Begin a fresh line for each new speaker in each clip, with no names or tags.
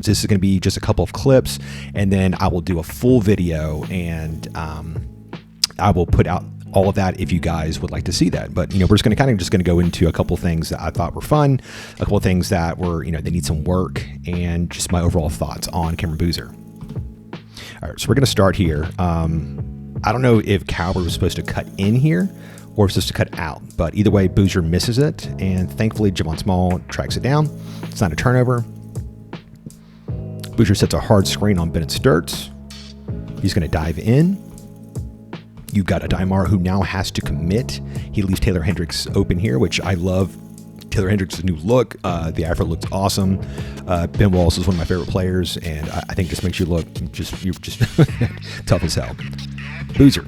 This is going to be just a couple of clips, and then I will do a full video, and I will put out all of that if you guys would like to see that. But, we're just going to go into a couple of things that I thought were fun, a couple of things that were, they need some work, and just my overall thoughts on Cameron Boozer. All right, so we're going to start here. I don't know if Coward was supposed to cut in here or if it's supposed to cut out, but either way, Boozer misses it, and thankfully Javon Small tracks it down. It's not a turnover. Boozer sets a hard screen on Bennett Sturts. He's going to dive in. You've got Adimar who now has to commit. He leaves Taylor Hendricks open here, which I love. Taylor Hendricks' new look. The afro looks awesome. Ben Wallace is one of my favorite players, and I think just makes you look you're just tough as hell. Boozer,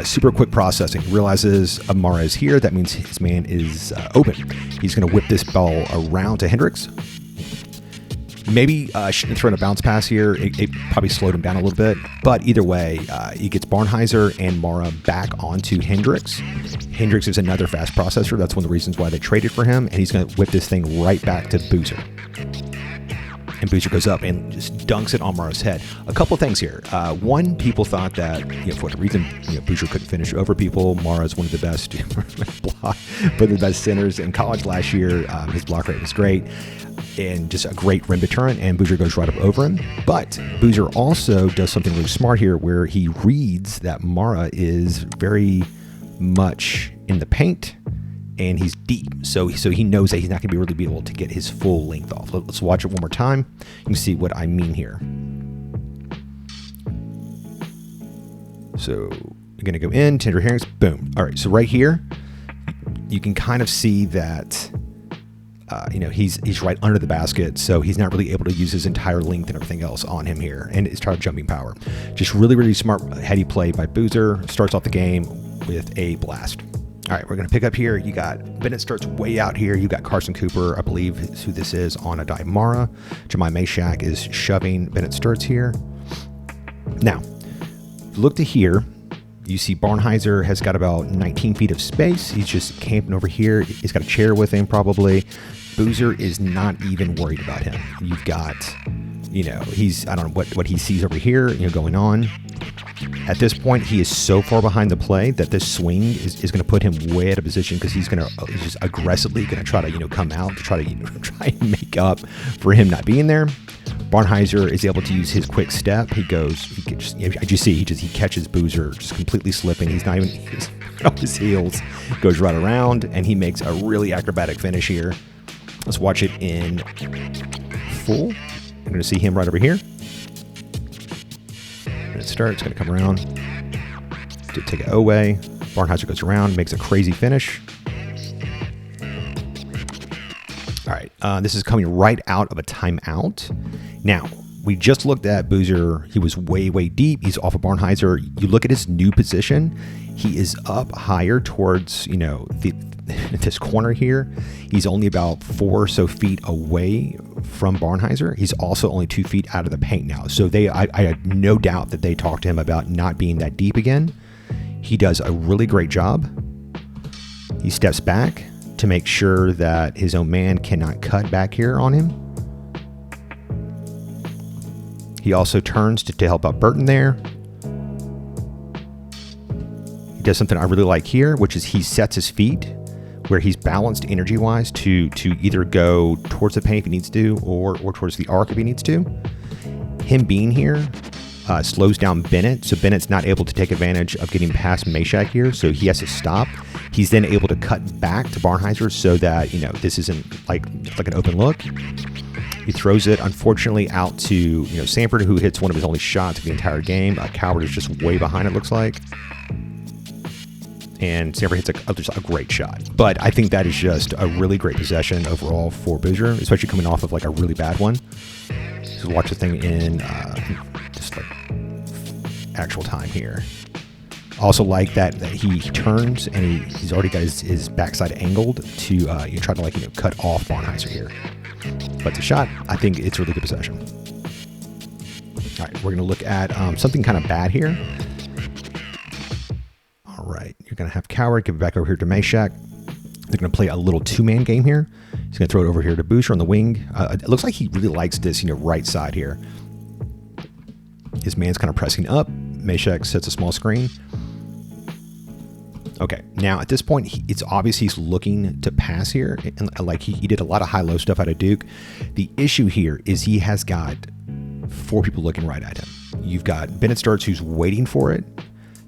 super quick processing. Realizes Amara is here. That means his man is open. He's going to whip this ball around to Hendricks. Maybe shouldn't have thrown a bounce pass here. It probably slowed him down a little bit. But either way, he gets Barnhizer and Mara back onto Hendricks. Hendricks is another fast processor. That's one of the reasons why they traded for him. And he's going to whip this thing right back to Boozer. And Boozer goes up and just dunks it on Mara's head. A couple of things here. One, people thought that, for whatever reason, Boozer couldn't finish over people. Mara is one of the best the best centers in college last year. His block rate was great. And just a great rim deterrent, and Boozer goes right up over him. But Boozer also does something really smart here where he reads that Mara is very much in the paint and he's deep. So he knows that he's not going to really be able to get his full length off. Let's watch it one more time. You can see what I mean here. So you're going to go in, tender herrings, boom. All right, so right here, you can kind of see that he's right under the basket, so he's not really able to use his entire length and everything else on him here, and his entire jumping power. Just really, really smart, heady play by Boozer. Starts off the game with a blast. All right, we're going to pick up here. You got Bennett starts way out here. You got Carson Cooper, I believe is who this is, on a Mara. Jemai Meshack is shoving Bennett Sturts here. Now, look to here. You see Barnhizer has got about 19 feet of space. He's just camping over here. He's got a chair with him probably. Boozer is not even worried about him. You've got, I don't know what he sees over here, going on. At this point, he is so far behind the play that this swing is going to put him way out of position because he's just aggressively going to try to, come out to try and make up for him not being there. Barnhizer is able to use his quick step. As you see, he catches Boozer just completely slipping. He's not even off his heels, goes right around, and he makes a really acrobatic finish here. Let's watch it in full. I'm going to see him right over here. It's going to come around to take it away. Barnhizer goes around, makes a crazy finish. All right, this is coming right out of a timeout. Now, we just looked at Boozer. He was way, way deep. He's off of Barnhizer. You look at his new position. He is up higher towards, this corner here. He's only about 4 or so feet away from Barnhizer. He's also only 2 feet out of the paint now. So I had no doubt that they talked to him about not being that deep again. He does a really great job. He steps back to make sure that his own man cannot cut back here on him. He also turns to help out Burton there. He does something I really like here, which is he sets his feet where he's balanced energy-wise to either go towards the paint if he needs to or towards the arc if he needs to. Him being here slows down Bennett, so Bennett's not able to take advantage of getting past Meshack here, so he has to stop. He's then able to cut back to Barnhizer so that, this isn't like an open look. He throws it, unfortunately, out to, Sanford, who hits one of his only shots of the entire game. Coward is just way behind, it looks like. And Sanford hits a great shot. But I think that is just a really great possession overall for Boozer, especially coming off of a really bad one. So watch the thing in just actual time here. Also like that he turns and he's already got his backside angled to you try to cut off Barnhizer here. But the shot, I think it's a really good possession. All right, we're going to look at something kind of bad here. All right, you're going to have Coward give it back over here to Meshack. They're going to play a little two-man game here. He's going to throw it over here to Boozer on the wing. It looks like he really likes this, right side here. His man's kind of pressing up. Meshack sets a small screen. Okay, now at this point, it's obvious he's looking to pass here. And like he did a lot of high-low stuff out of Duke. The issue here is he has got 4 people looking right at him. You've got Bennett Starts, who's waiting for it.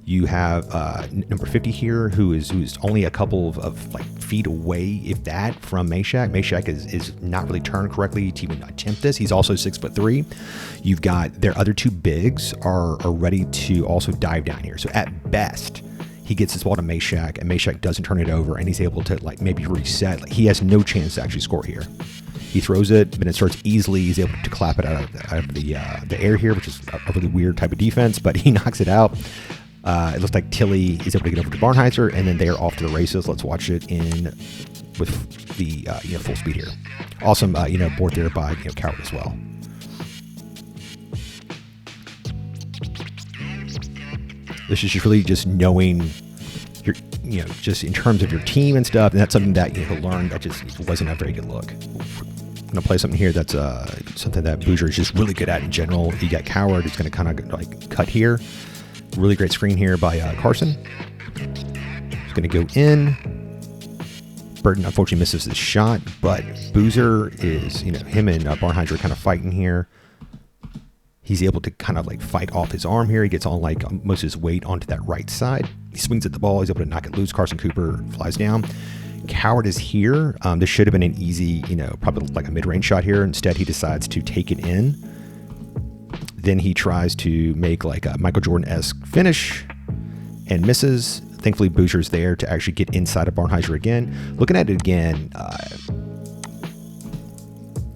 You have number 50 here, who is only a couple of like feet away, if that, from Meshack. Meshack is not really turned correctly to even attempt this. He's also 6'3". You've got their other 2 bigs are ready to also dive down here. So at best, he gets this ball to Meshack, and Meshack doesn't turn it over, and he's able to like maybe reset. Like, he has no chance to actually score here. He throws it, but it starts easily. He's able to clap it out of the air here, which is a really weird type of defense, but he knocks it out. It looks like Tilly is able to get over to Barnheiser, and then they're off to the races. Let's watch it with the full speed here. Awesome, board there by Coward as well. This is just really just knowing your, just in terms of your team and stuff, and that's something that he'll learn. That just wasn't a very good look. I'm gonna play something here that's something that Boozer is just really good at in general. You got Coward who's gonna kind of like cut here. Really great screen here by Carson. He's going to go in. Burton unfortunately misses the shot, but Boozer is, him and Barnheiser are kind of fighting here. He's able to kind of like fight off his arm here. He gets all like most of his weight onto that right side. He swings at the ball. He's able to knock it loose. Carson Cooper flies down. Coward is here. This should have been an easy, probably like a mid-range shot here. Instead, he decides to take it in. Then he tries to make like a Michael Jordan-esque finish and misses. Thankfully, Boozer's there to actually get inside of Barnheiser again. Looking at it again,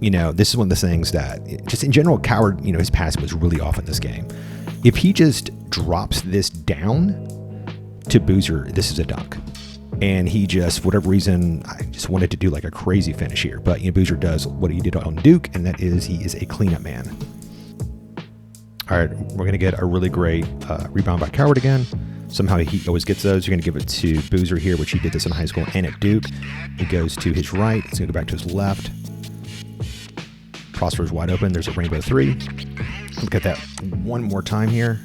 this is one of the things that just in general, Coward, his passing was really off in this game. If he just drops this down to Boozer, this is a dunk. And he just, for whatever reason, I just wanted to do like a crazy finish here. But Boozer does what he did on Duke, and that is he is a cleanup man. All right, we're going to get a really great rebound by Coward again. Somehow he always gets those. You're going to give it to Boozer here, which he did this in high school and at Duke. He goes to his right. He's going to go back to his left. Prosper's wide open. There's a rainbow 3. Look at that one more time here.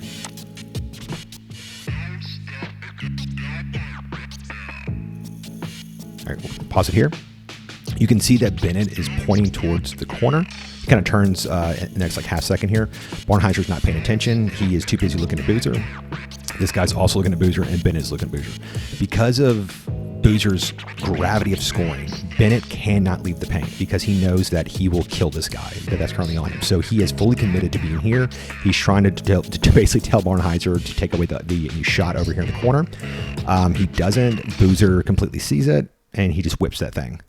All right, we'll pause it here. You can see that Bennett is pointing towards the corner. He kind of turns in the next like half second here. Barnheiser's not paying attention. He is too busy looking at Boozer. This guy's also looking at Boozer, and Bennett is looking at Boozer. Because of Boozer's gravity of scoring, Bennett cannot leave the paint because he knows that he will kill this guy that's currently on him. So he is fully committed to being here. He's trying to basically tell Barnheiser to take away the shot over here in the corner. He doesn't. Boozer completely sees it, and he just whips that thing.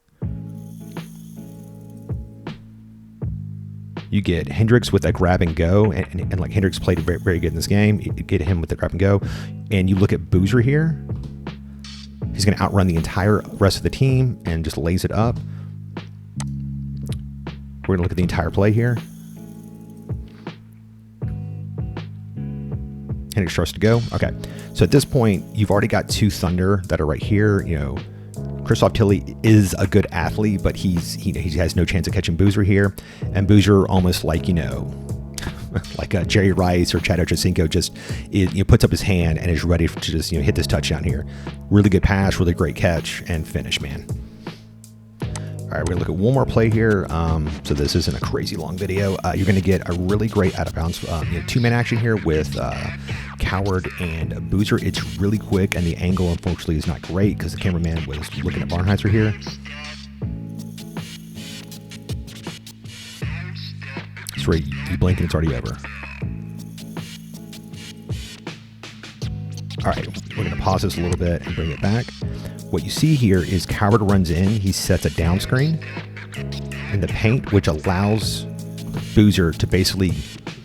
You get Hendricks with a grab and go, and like Hendricks played very, very good in this game. You get him with the grab and go, and you look at Boozer here. He's going to outrun the entire rest of the team and just lays it up. We're going to look at the entire play here. Hendricks starts to go. Okay, so at this point, you've already got 2 Thunder that are right here. Christoph Tilly is a good athlete, but he has no chance of catching Boozer here. And Boozer almost like, like Jerry Rice or Chad Ochocinco just puts up his hand and is ready to just hit this touchdown here. Really good pass, really great catch, and finish, man. All right, we're going to look at one more play here. So this isn't a crazy long video. You're going to get a really great out-of-bounds 2-man action here with Coward and Boozer. It's really quick, and the angle, unfortunately, is not great because the cameraman was looking at Barnheiser here. It's right, you blink and it's already over. All right, we're going to pause this a little bit and bring it back. What you see here is Coward runs in. He sets a down screen in the paint, which allows Boozer to basically,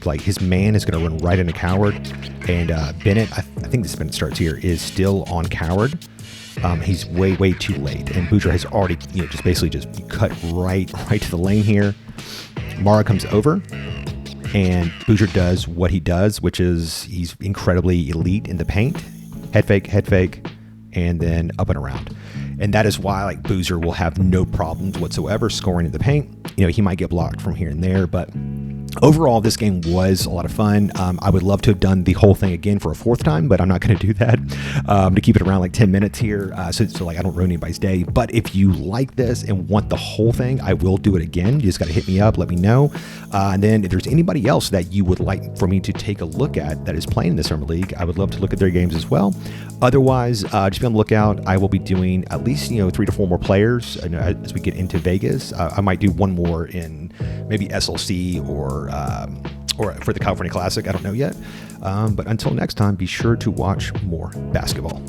like, his man is going to run right into Coward. And Bennett, I think this Bennett starts here, is still on Coward. He's way, way too late. And Boozer has already, just basically just cut right to the lane here. Mara comes over, and Boozer does what he does, which is he's incredibly elite in the paint. Head fake, and then up and around. And that is why like Boozer will have no problems whatsoever scoring in the paint. You know, he might get blocked from here and there, but overall, this game was a lot of fun. I would love to have done the whole thing again for a fourth time, but I'm not going to do that to keep it around like 10 minutes here. So like I don't ruin anybody's day. But if you like this and want the whole thing, I will do it again. You just got to hit me up, let me know. And then if there's anybody else that you would like for me to take a look at that is playing in the Summer League, I would love to look at their games as well. Otherwise, just be on the lookout. I will be doing at least 3 to 4 more players as we get into Vegas. I might do one more in maybe SLC or for the California Classic. I don't know yet. But until next time, be sure to watch more basketball.